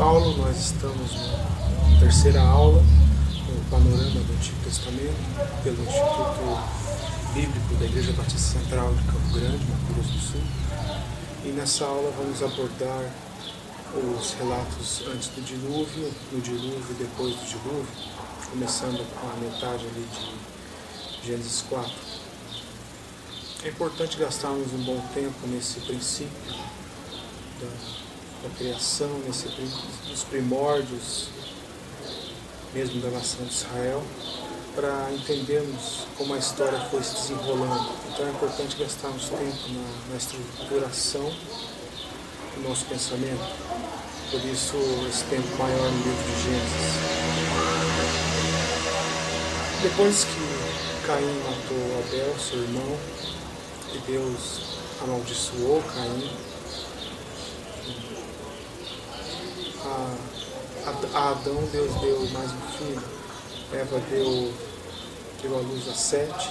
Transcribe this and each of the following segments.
Paulo. Nós estamos na terceira aula no panorama do Antigo Testamento pelo Instituto Bíblico da Igreja Batista Central de Campo Grande, Mato Grosso do Sul. E nessa aula vamos abordar os relatos antes do dilúvio, no dilúvio e depois do dilúvio, começando com a metade ali de Gênesis 4. É importante gastarmos um bom tempo nesse princípio da criação, dos primórdios, mesmo da nação de Israel, para entendermos como a história foi se desenrolando. Então é importante gastarmos tempo na estruturação do nosso pensamento. Por isso, esse tempo maior no livro de Gênesis. Depois que Caim matou Abel, seu irmão, e Deus amaldiçoou Caim, a Adão Deus deu mais um filho. Eva deu à luz a Sete,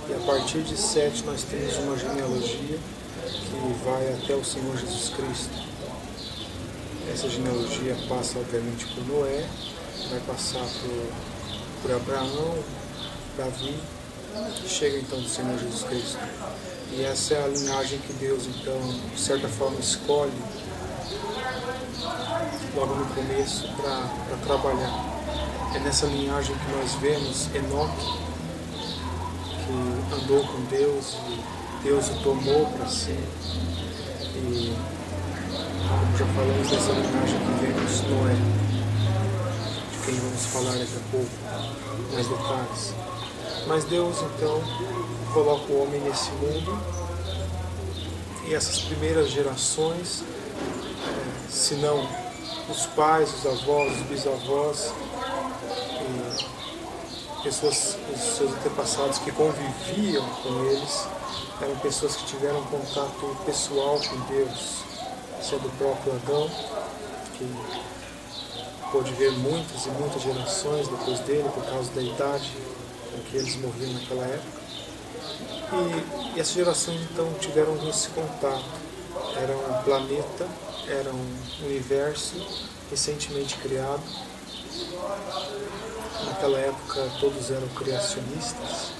e a partir de Sete nós temos uma genealogia que vai até o Senhor Jesus Cristo. Essa genealogia passa obviamente por Noé, vai passar por Abraão, Davi, e chega então do Senhor Jesus Cristo. E essa é a linhagem que Deus então, de certa forma, escolhe logo no começo para trabalhar. É nessa linhagem que nós vemos Enoque, que andou com Deus e Deus o tomou para si. E como já falamos, dessa linhagem que vemos Noé, de quem vamos falar daqui a pouco, mais detalhes. Mas Deus então coloca o homem nesse mundo, e essas primeiras gerações, se não os pais, os avós, os bisavós, pessoas, os seus antepassados que conviviam com eles, eram pessoas que tiveram contato pessoal com Deus, sendo o próprio Adão, que pôde ver muitas e muitas gerações depois dele, por causa da idade com que eles morriam naquela época. E essas gerações então tiveram esse contato. Era um planeta, era um universo recentemente criado. Naquela época todos eram criacionistas,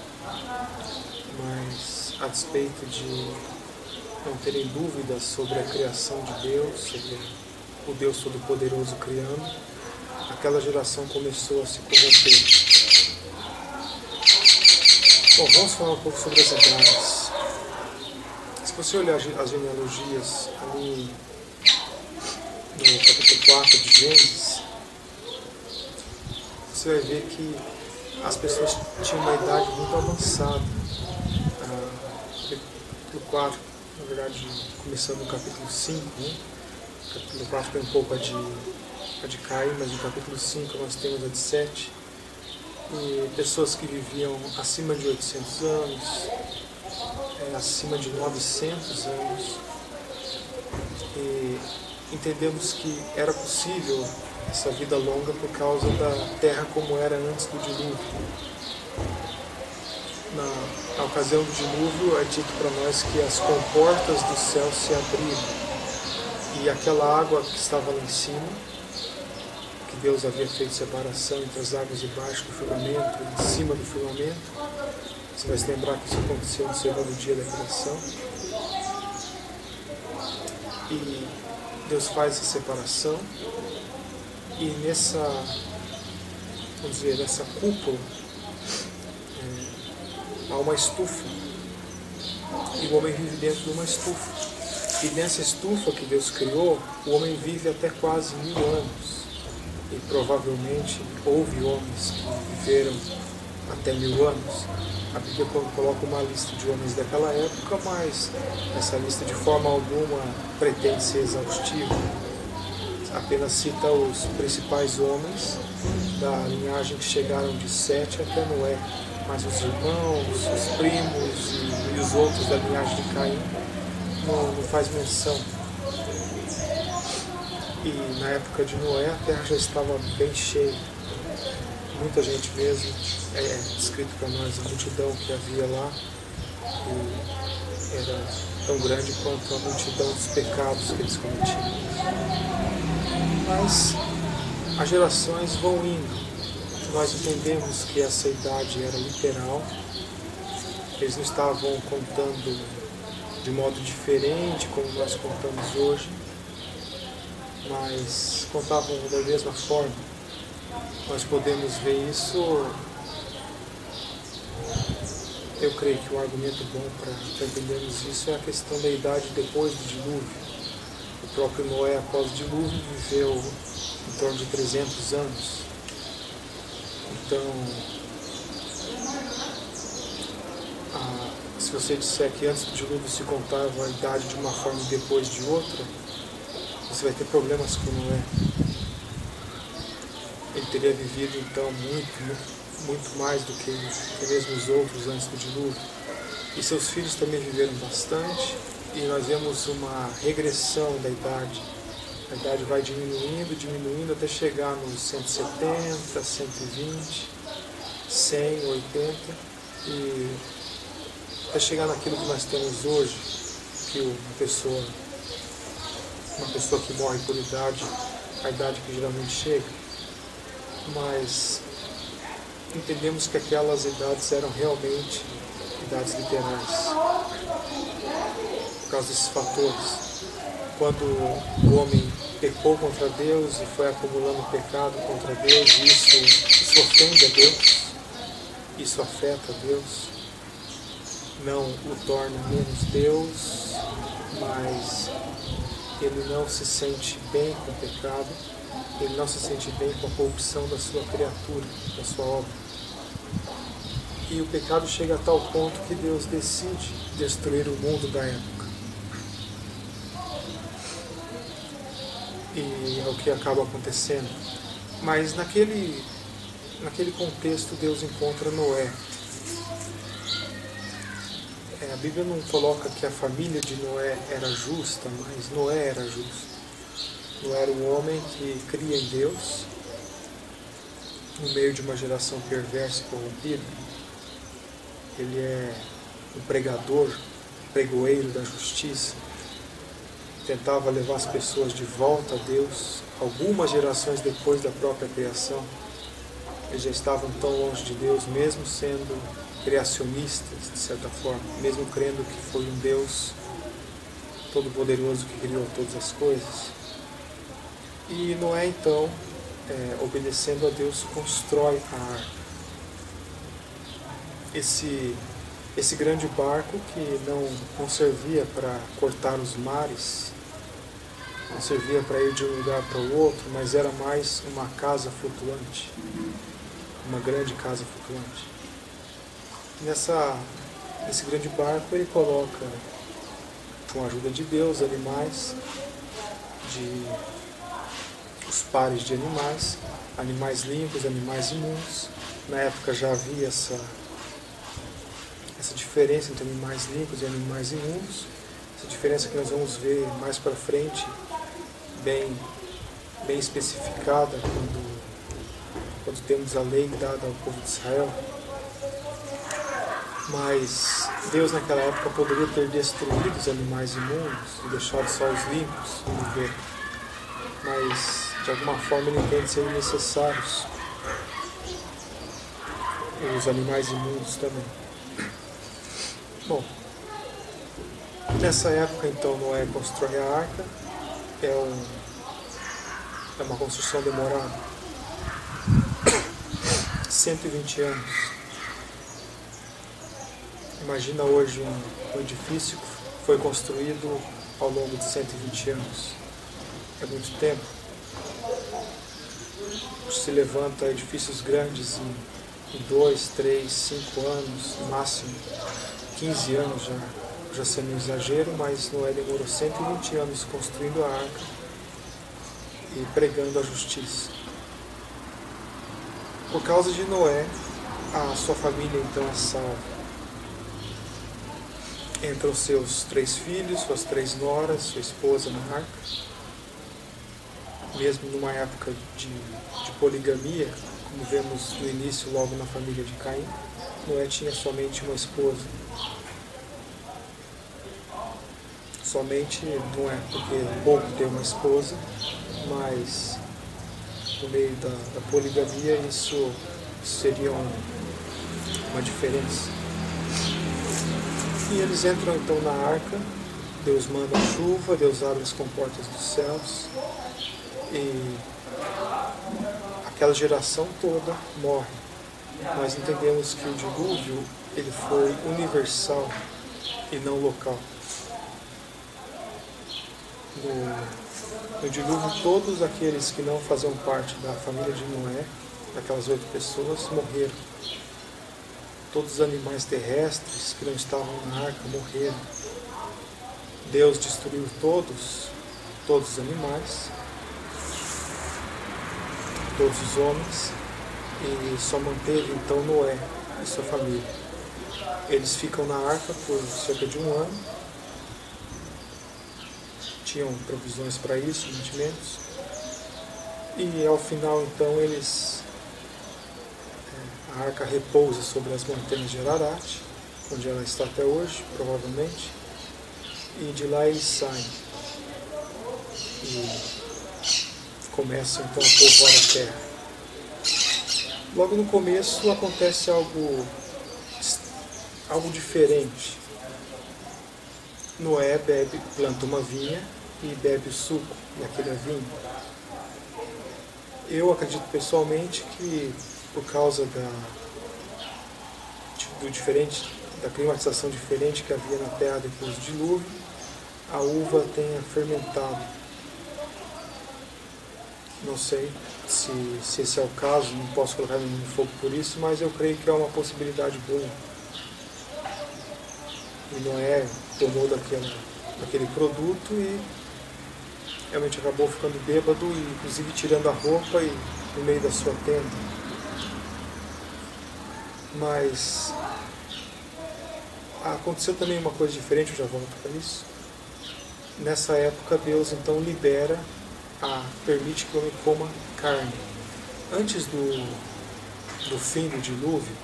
mas a despeito de não terem dúvidas sobre a criação de Deus, sobre o Deus Todo-Poderoso criando, aquela geração começou a se corromper. Bom, vamos falar um pouco sobre as idades. Se você olhar as genealogias ali no capítulo 4 de Gênesis, você vai ver que as pessoas tinham uma idade muito avançada. Capítulo 4, na verdade, começando no capítulo 5, né? Capítulo 4 tem um pouco a de Caim, mas no capítulo 5 nós temos a de Sete. E pessoas que viviam acima de 800 anos, acima de 900 anos. E entendemos que era possível essa vida longa por causa da terra como era antes do dilúvio. Na ocasião do dilúvio é dito para nós que as comportas do céu se abriram, e aquela água que estava lá em cima, que Deus havia feito separação entre as águas debaixo do firmamento e em cima do firmamento, você vai se lembrar que isso aconteceu no segundo dia da criação, e Deus faz essa separação, e nessa cúpula há uma estufa, e o homem vive dentro de uma estufa. E nessa estufa que Deus criou, o homem vive até quase 1000 anos. E provavelmente houve homens que viveram até 1000 anos. A Bíblia coloca uma lista de homens daquela época, mas essa lista de forma alguma pretende ser exaustiva. Apenas cita os principais homens da linhagem que chegaram de Sete até Noé, mas os irmãos, os primos e os outros da linhagem de Caim não faz menção. E na época de Noé a terra já estava bem cheia, muita gente mesmo. É descrito para nós a multidão que havia lá, que era tão grande quanto a multidão dos pecados que eles cometiam. Mas as gerações vão indo. Nós entendemos que essa idade era literal. Eles não estavam contando de modo diferente como nós contamos hoje, mas contavam da mesma forma. Nós podemos ver isso. Eu creio que um argumento bom para entendermos isso é a questão da idade depois do dilúvio. O próprio Noé, após o dilúvio, viveu em torno de 300 anos. Então, se você disser que antes do dilúvio se contava a idade de uma forma e depois de outra, você vai ter problemas com Noé. Ele teria vivido então muito mais do que mesmo os outros antes do dilúvio. E seus filhos também viveram bastante, e nós vemos uma regressão da idade. A idade vai diminuindo até chegar nos 170, 120, 100, 80 e até chegar naquilo que nós temos hoje, que uma pessoa que morre por idade, a idade que geralmente chega. Mas entendemos que aquelas idades eram realmente idades literais, por causa desses fatores. Quando o homem pecou contra Deus e foi acumulando pecado contra Deus, isso ofende a Deus, isso afeta a Deus, não o torna menos Deus, mas ele não se sente bem com o pecado, ele não se sente bem com a corrupção da sua criatura, da sua obra. E o pecado chega a tal ponto que Deus decide destruir o mundo da época. E é o que acaba acontecendo. Mas naquele contexto Deus encontra Noé. A Bíblia não coloca que a família de Noé era justa, mas Noé era justo. Noé era um homem que cria em Deus, no meio de uma geração perversa e corrompida. Ele é um pregador, pregoeiro da justiça. Tentava levar as pessoas de volta a Deus, algumas gerações depois da própria criação. Eles já estavam tão longe de Deus, mesmo sendo criacionistas, de certa forma, mesmo crendo que foi um Deus todo-poderoso que criou todas as coisas. E Noé, então, obedecendo a Deus, constrói a arca. Esse grande barco que não servia para cortar os mares, não servia para ir de um lugar para o outro, mas era mais uma casa flutuante, uma grande casa flutuante. Nesse grande barco ele coloca, com a ajuda de Deus, animais, os pares de animais, animais limpos, animais imundos. Na época já havia essa diferença entre animais limpos e animais imundos, essa diferença que nós vamos ver mais para frente, bem especificada quando temos a lei dada ao povo de Israel. Mas Deus naquela época poderia ter destruído os animais imundos e deixado só os limpos viver. Mas de alguma forma ele entende serem necessários os animais imundos também. Bom, nessa época então Noé constrói a arca. É uma construção demorada, 120 anos. Imagina hoje um edifício que foi construído ao longo de 120 anos. É muito tempo. Se levanta edifícios grandes em 2, 3, 5 anos, no máximo 15 anos já sendo um exagero, mas Noé demorou 120 anos construindo a arca e pregando a justiça. Por causa de Noé, a sua família então é salva. Entram seus 3 filhos, suas 3 noras, sua esposa na arca. Mesmo numa época de poligamia, como vemos no início, logo na família de Caim, Noé tinha somente uma esposa. Somente não é porque é pouco ter uma esposa, mas no meio da poligamia isso seria uma diferença. E eles entram então na arca, Deus manda chuva, Deus abre as comportas dos céus e aquela geração toda morre. Nós entendemos que o dilúvio ele foi universal e não local. No dilúvio, todos aqueles que não faziam parte da família de Noé, daquelas 8 pessoas, morreram. Todos os animais terrestres que não estavam na arca morreram. Deus destruiu todos os animais, todos os homens, e só manteve então Noé e sua família. Eles ficam na arca por cerca de 1 ano, tinham provisões para isso, mantimentos, e ao final então a arca repousa sobre as montanhas de Ararat, onde ela está até hoje, provavelmente, e de lá eles saem e começam então a povoar a terra. Logo no começo acontece algo diferente. Noé planta uma vinha e bebe o suco daquele vinho. Eu acredito pessoalmente que por causa da climatização diferente que havia na terra depois do dilúvio, a uva tenha fermentado. Não sei se esse é o caso, não posso colocar no fogo por isso, mas eu creio que é uma possibilidade boa. E Noé tomou daquele produto e realmente acabou ficando bêbado, e inclusive tirando a roupa e no meio da sua tenda. Mas aconteceu também uma coisa diferente, eu já volto para isso. Nessa época Deus então permite que o homem coma carne. Antes do fim do dilúvio,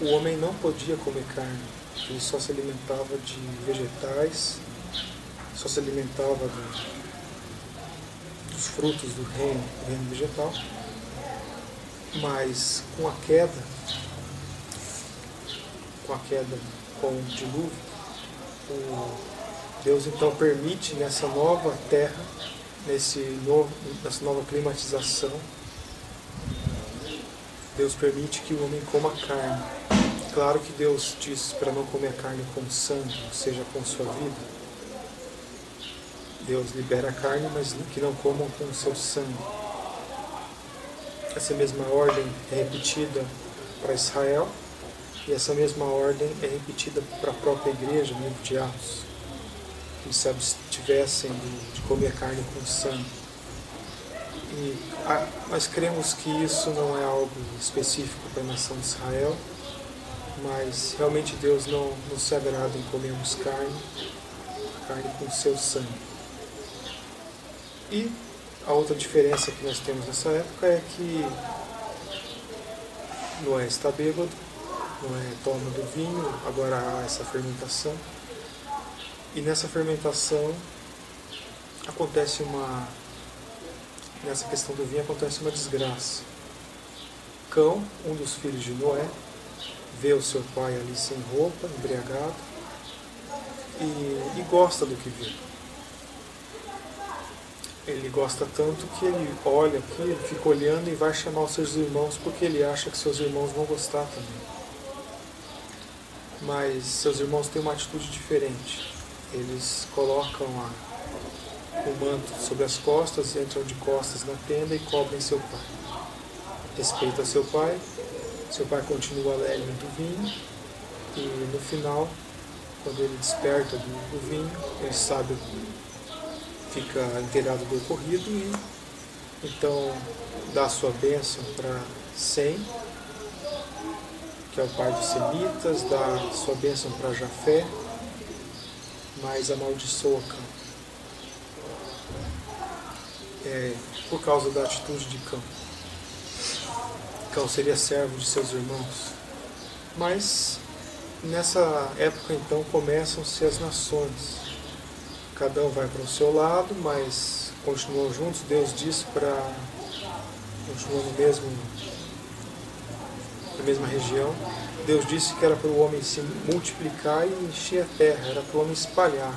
o homem não podia comer carne. Ele só se alimentava de vegetais, só se alimentava dos frutos do reino vegetal. Mas com a queda, com o dilúvio, Deus então permite nessa nova terra, nessa nova climatização, Deus permite que o homem coma carne. Claro que Deus diz para não comer carne com sangue, ou seja, com sua vida. Deus libera a carne, mas que não comam com o seu sangue. Essa mesma ordem é repetida para Israel, e essa mesma ordem é repetida para a própria igreja, no livro de Atos, que se abstivessem de comer carne com sangue. Nós cremos que isso não é algo específico para a nação de Israel, mas realmente Deus não se agrada em comermos carne com seu sangue. E a outra diferença que nós temos nessa época é que Noé está bêbado, Noé toma do vinho, agora há essa fermentação, e nessa fermentação nessa questão do vinho acontece uma desgraça. Cão, um dos filhos de Noé, vê o seu pai ali sem roupa, embriagado, e gosta do que vê. Ele gosta tanto que ele olha aqui, ele fica olhando e vai chamar os seus irmãos, porque ele acha que seus irmãos vão gostar também. Mas seus irmãos têm uma atitude diferente. Eles colocam o manto sobre as costas, entram de costas na tenda e cobrem seu pai. Respeita seu pai continua alegre do vinho, e no final, quando ele desperta do vinho, ele sabe, fica inteirado do ocorrido, e então dá sua bênção para Sem, que é o pai dos semitas, dá sua bênção para Jafé, mas amaldiçoa Cã. Por causa da atitude de Cã. Cão seria servo de seus irmãos. Mas nessa época então começam-se as nações. cada um vai para o seu lado, mas continuam juntos. Deus disse para continuar na mesma região. Deus disse que era para o homem se multiplicar e encher a terra, era para o homem espalhar.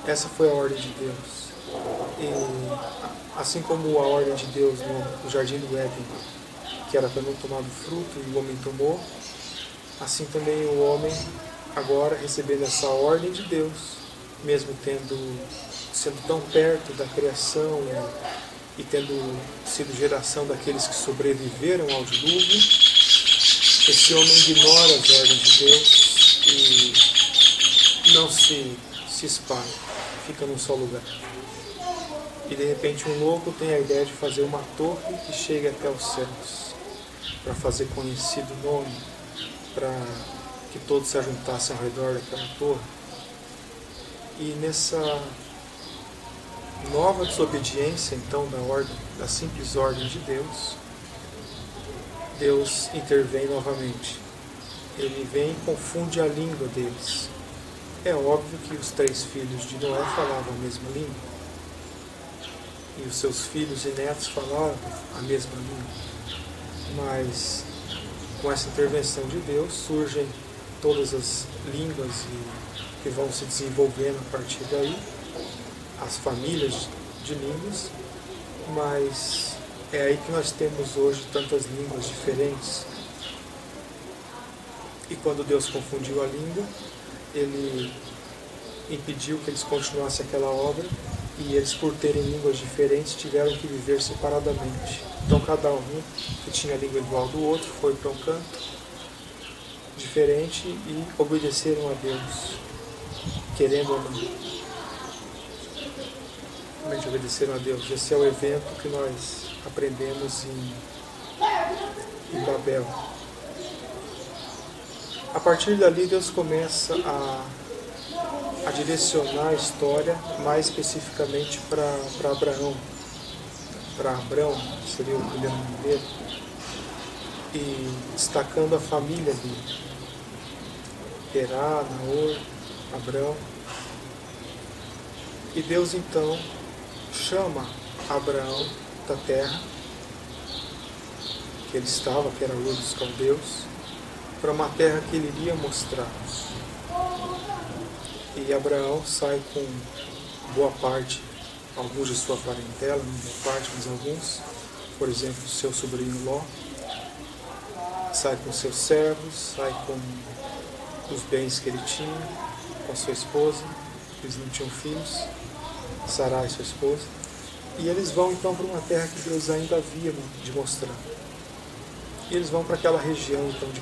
Essa foi a ordem de Deus. E assim como a ordem de Deus no jardim do Éden, que era para não tomar do fruto e o homem tomou, assim também o homem, agora recebendo essa ordem de Deus, mesmo sendo tão perto da criação e tendo sido geração daqueles que sobreviveram ao dilúvio, esse homem ignora as ordens de Deus e não se espalha, fica num só lugar. E de repente um louco tem a ideia de fazer uma torre que chegue até os céus, para fazer conhecido o nome, para que todos se ajuntassem ao redor daquela torre. E nessa nova desobediência, então, da simples ordem de Deus, Deus intervém novamente. Ele vem e confunde a língua deles. É óbvio que os 3 filhos de Noé falavam a mesma língua. E os seus filhos e netos falavam a mesma língua. Mas, com essa intervenção de Deus, surgem todas as línguas que vão se desenvolvendo a partir daí, as famílias de línguas, mas é aí que nós temos hoje tantas línguas diferentes. E quando Deus confundiu a língua, Ele impediu que eles continuassem aquela obra, e eles, por terem línguas diferentes, tiveram que viver separadamente. Então cada um que tinha a língua igual do outro foi para um canto diferente e obedeceram a Deus, querendo ou não. Realmente obedeceram a Deus. Esse é o evento que nós aprendemos em Babel. A partir dali, Deus começa a direcionar a história mais especificamente para Abraão. Para Abrão, que seria o primeiro nome dele, e destacando a família dele. Terá, Naor, Abrão. E Deus então chama Abraão da terra que ele estava, que era Ur dos Caldeus, para uma terra que ele iria mostrar. E Abraão sai com boa parte, alguns de sua parentela, não boa parte, mas alguns, por exemplo, seu sobrinho Ló, sai com seus servos, sai com os bens que ele tinha, com sua esposa, eles não tinham filhos, Sarai, sua esposa, e eles vão então para uma terra que Deus ainda havia de mostrar. E eles vão para aquela região então de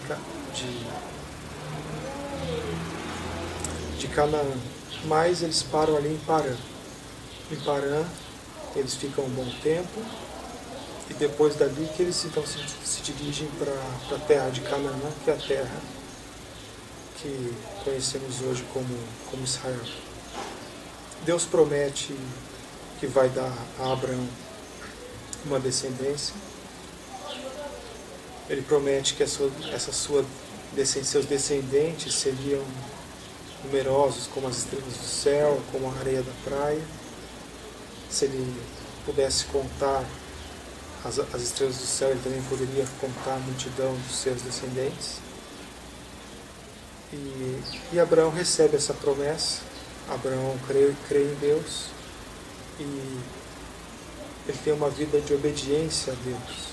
Canaã, mas eles param ali em Parã. Em Parã eles ficam um bom tempo, e depois dali que eles então se dirigem para a terra de Canaã, que é a terra que conhecemos hoje como Israel. Deus promete que vai dar a Abraão uma descendência. Ele promete que seus descendentes seriam numerosos como as estrelas do céu, como a areia da praia. Se ele pudesse contar as estrelas do céu, ele também poderia contar a multidão dos seus descendentes. E Abraão recebe essa promessa. Abraão crê em Deus e ele tem uma vida de obediência a Deus.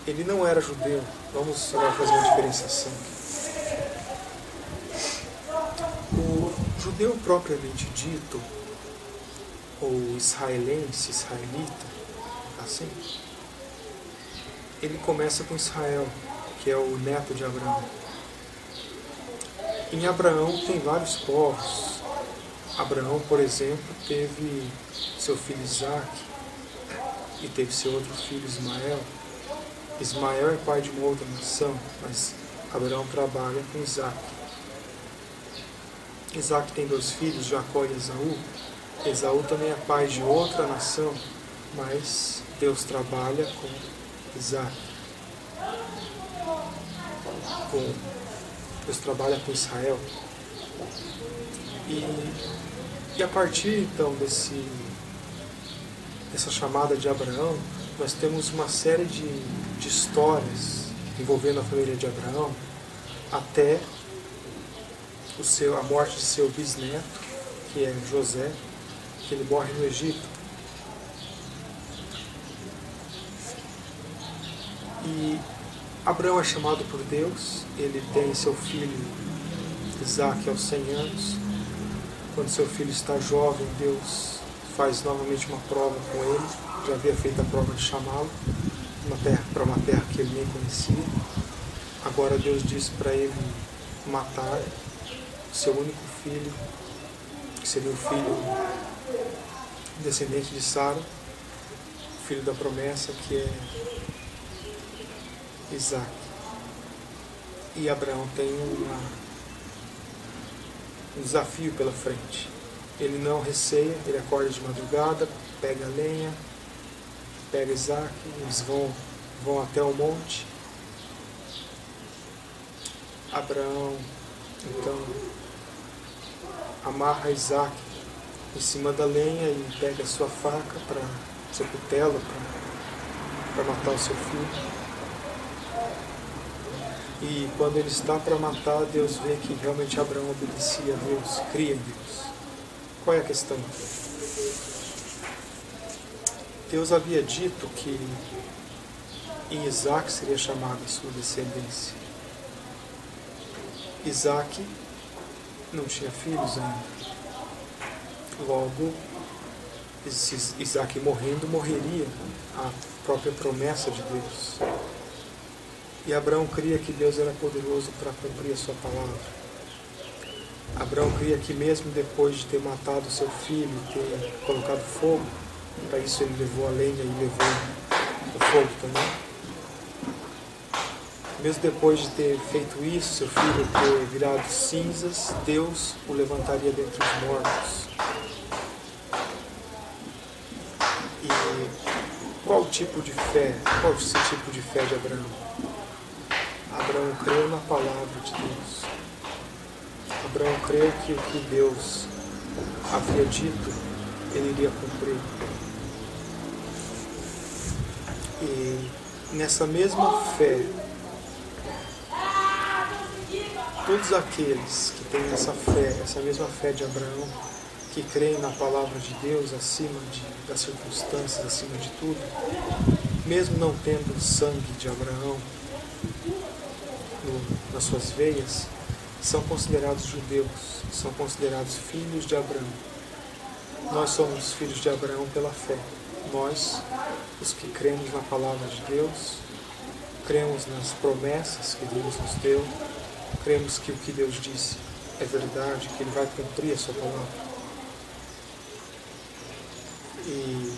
Ele não era judeu. Vamos agora fazer uma diferenciação aqui. O judeu propriamente dito, ou israelense, israelita, assim, ele começa com Israel, que é o neto de Abraão. Em Abraão tem vários povos. Abraão, por exemplo, teve seu filho Isaac e teve seu outro filho Ismael. Ismael é pai de uma outra nação, mas Abraão trabalha com Isaac. Isaac tem 2 filhos, Jacó e Esaú. Esaú também é pai de outra nação, mas Deus trabalha com Isaac. Deus trabalha com Israel. E E a partir então dessa chamada de Abraão, nós temos uma série de histórias envolvendo a família de Abraão, até a morte de seu bisneto, que é José, que ele morre no Egito. E Abraão é chamado por Deus, ele tem seu filho Isaque aos 100 anos. Quando seu filho está jovem, Deus faz novamente uma prova com ele, já havia feito a prova de chamá-lo para uma terra que ele nem conhecia. Agora Deus diz para ele matar seu único filho, que seria o filho descendente de Sara, o filho da promessa, que é Isaque. E Abraão tem um desafio pela frente. Ele não receia, ele acorda de madrugada, pega a lenha, pega Isaque, eles vão até o monte. Abraão, então, amarra Isaque em cima da lenha e pega a sua faca, seu cutelo, para matar o seu filho. E quando ele está para matar, Deus vê que realmente Abraão obedecia a Deus, cria em Deus. Qual é a questão? Deus havia dito que em Isaque seria chamada a sua descendência. Isaque não tinha filhos ainda. Logo, Isaque morrendo, morreria a própria promessa de Deus. E Abraão cria que Deus era poderoso para cumprir a sua palavra. Abraão cria que mesmo depois de ter matado seu filho, ter colocado fogo, para isso ele levou a lenha e levou o fogo também. Mesmo depois de ter feito isso, seu filho ter virado cinzas, Deus o levantaria dentre os mortos. E qual esse tipo de fé de Abraão? Abraão creu na palavra de Deus. Abraão creu que o que Deus havia dito, ele iria cumprir. E nessa mesma fé, todos aqueles que têm essa mesma fé de Abraão, que creem na palavra de Deus acima das circunstâncias, acima de tudo, mesmo não tendo o sangue de Abraão nas suas veias, são considerados judeus, são considerados filhos de Abraão. Nós somos filhos de Abraão pela fé. Nós, os que cremos na palavra de Deus, cremos nas promessas que Deus nos deu, cremos que o que Deus disse é verdade, que Ele vai cumprir a sua palavra. E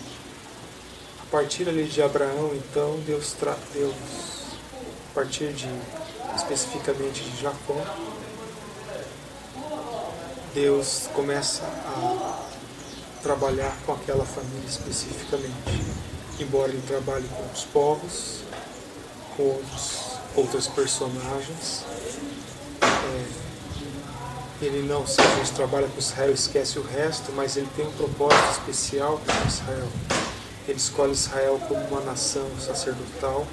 a partir ali de Abraão, então, Deus a partir especificamente de Jacó, Deus começa a trabalhar com aquela família especificamente. Embora Ele trabalhe com os povos, com outros personagens, Ele não simplesmente trabalha com Israel e esquece o resto, mas Ele tem um propósito especial para Israel. Ele escolhe Israel como uma nação sacerdotal,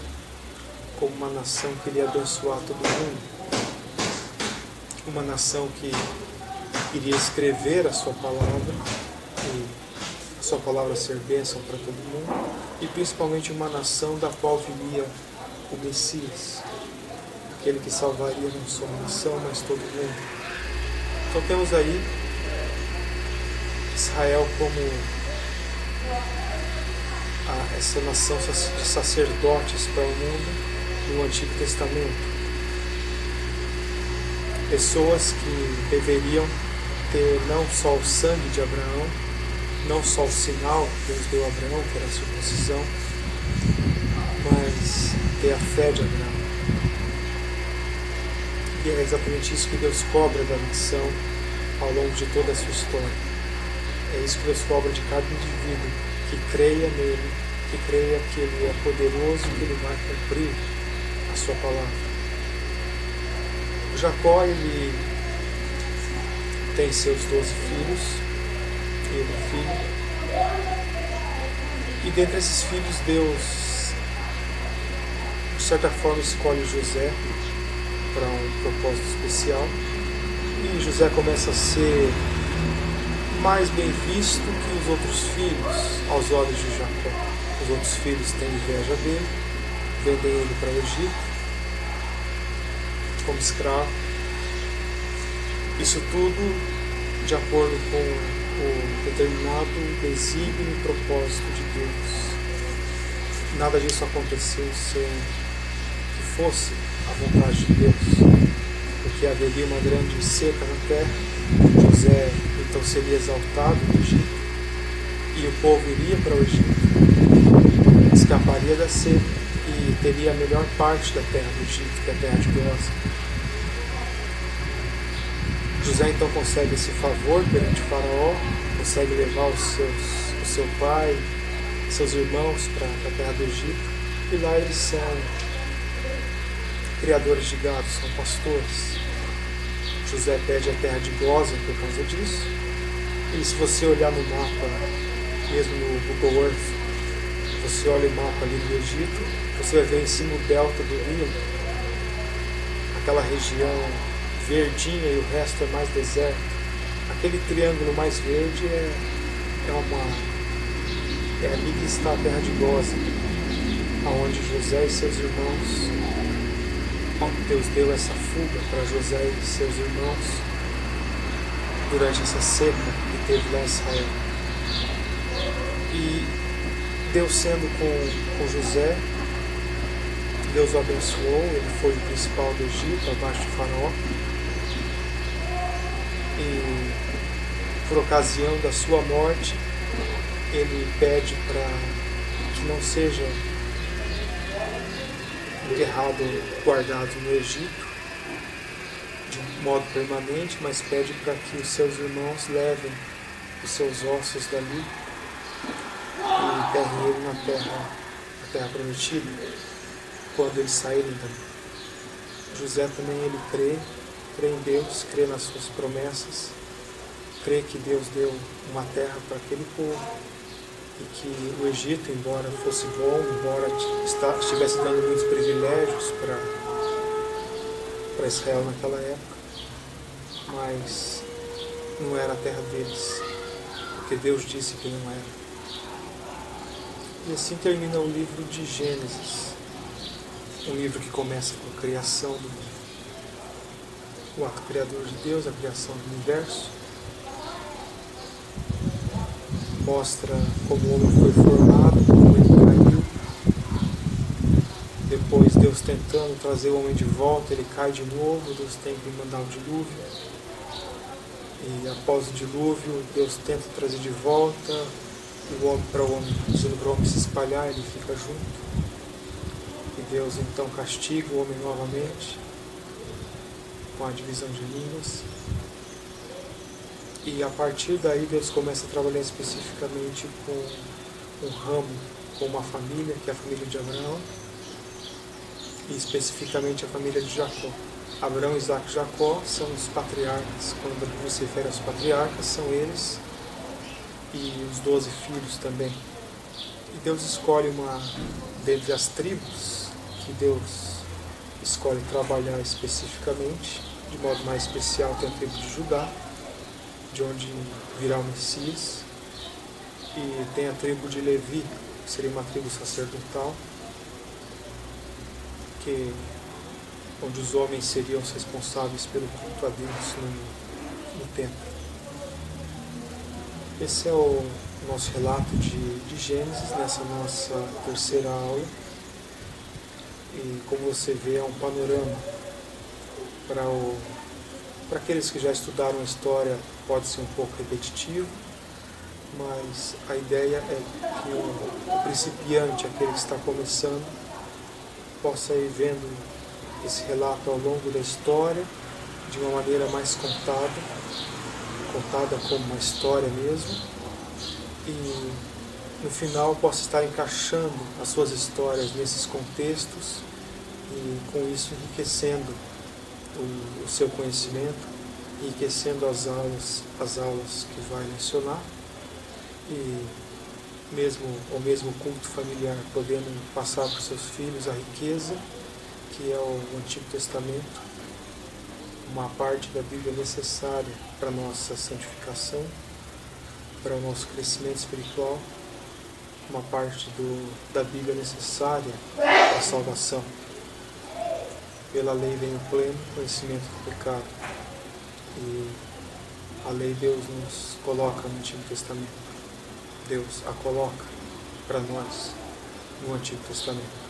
como uma nação que iria abençoar todo mundo, uma nação que iria escrever a sua palavra, e a sua palavra ser bênção para todo mundo, e principalmente uma nação da qual viria o Messias, aquele que salvaria não só a nação, mas todo mundo. Então temos aí Israel como essa nação de sacerdotes para o mundo no Antigo Testamento. Pessoas que deveriam ter não só o sangue de Abraão, não só o sinal que Deus deu a Abraão, que era a circuncisão, mas ter a fé de Abraão. E é exatamente isso que Deus cobra da nação ao longo de toda a sua história. É isso que Deus cobra de cada indivíduo que creia nele, que creia que Ele é poderoso e que Ele vai cumprir a sua palavra. Jacó, ele tem seus 12 filhos, primeiro filho. E dentre esses filhos, Deus, de certa forma, escolhe José para um propósito especial. E José começa a ser mais bem visto que os outros filhos aos olhos de Jacó. Os outros filhos têm inveja dele, vendem ele para o Egito como escravo. Isso tudo de acordo com o determinado desígnio e propósito de Deus. Nada disso aconteceu sem que fosse a vontade de Deus, porque haveria uma grande seca na terra. José então seria exaltado no Egito e o povo iria para o Egito, escaparia da seca e teria a melhor parte da terra do Egito, que é a terra de Gósen. José então consegue esse favor perante Faraó, consegue levar o seu pai, seus irmãos para a terra do Egito, e lá eles são criadores de gado, são pastores. José pede a terra de Gósen por causa disso, e se você olhar no mapa, mesmo no Google Earth, você olha o mapa ali do Egito, você vai ver em cima o delta do Nilo, aquela região verdinha e o resto é mais deserto. Aquele triângulo mais verde é ali que está a terra de Gósen, aonde José e seus irmãos, Deus deu essa fuga para José e seus irmãos durante essa seca que teve lá em Israel. E Deus sendo com José, Deus o abençoou, ele foi o principal do Egito, abaixo de Faraó. E por ocasião da sua morte, ele pede para que não seja enterrado, guardado no Egito de modo permanente, mas pede para que os seus irmãos levem os seus ossos dali e enterrem ele na terra prometida, quando eles saírem dali. José também ele crê em Deus, crê nas suas promessas, crê que Deus deu uma terra para aquele povo e que o Egito, embora fosse bom, embora estivesse dando muitos privilégios para Israel naquela época, mas não era a terra deles, porque Deus disse que não era. E assim termina o livro de Gênesis, um livro que começa com a criação do mundo. O ato criador de Deus, a criação do universo, mostra como o homem foi formado, como ele caiu. Depois Deus tentando trazer o homem de volta, ele cai de novo, Deus tem que mandar o dilúvio. E após o dilúvio, Deus tenta trazer de volta o homem para o homem, dizendo para o homem se espalhar, ele fica junto. E Deus então castiga o homem novamente, com a divisão de línguas. E a partir daí Deus começa a trabalhar especificamente com um ramo, com uma família, que é a família de Abraão, e especificamente a família de Jacó. Abraão, Isaac e Jacó são os patriarcas. Quando a Bíblia se refere aos patriarcas, são eles e os 12 filhos também. E Deus escolhe dentre as tribos que Deus escolhe trabalhar especificamente, de modo mais especial tem a tribo de Judá, de onde virá o Messias, e tem a tribo de Levi, que seria uma tribo sacerdotal, onde os homens seriam os responsáveis pelo culto a Deus no templo. Esse é o nosso relato de Gênesis, nessa nossa terceira aula. E como você vê, é um panorama para aqueles que já estudaram a história, pode ser um pouco repetitivo, mas a ideia é que o principiante, aquele que está começando, possa ir vendo esse relato ao longo da história de uma maneira mais contada como uma história mesmo, e no final possa estar encaixando as suas histórias nesses contextos e com isso enriquecendo o seu conhecimento, enriquecendo as aulas que vai mencionar e o mesmo culto familiar, podendo passar para os seus filhos a riqueza que é o Antigo Testamento, uma parte da Bíblia necessária para a nossa santificação, para o nosso crescimento espiritual, uma parte da Bíblia necessária para a salvação. Pela lei vem o pleno conhecimento do pecado. E a lei Deus nos coloca no Antigo Testamento. Deus a coloca para nós no Antigo Testamento.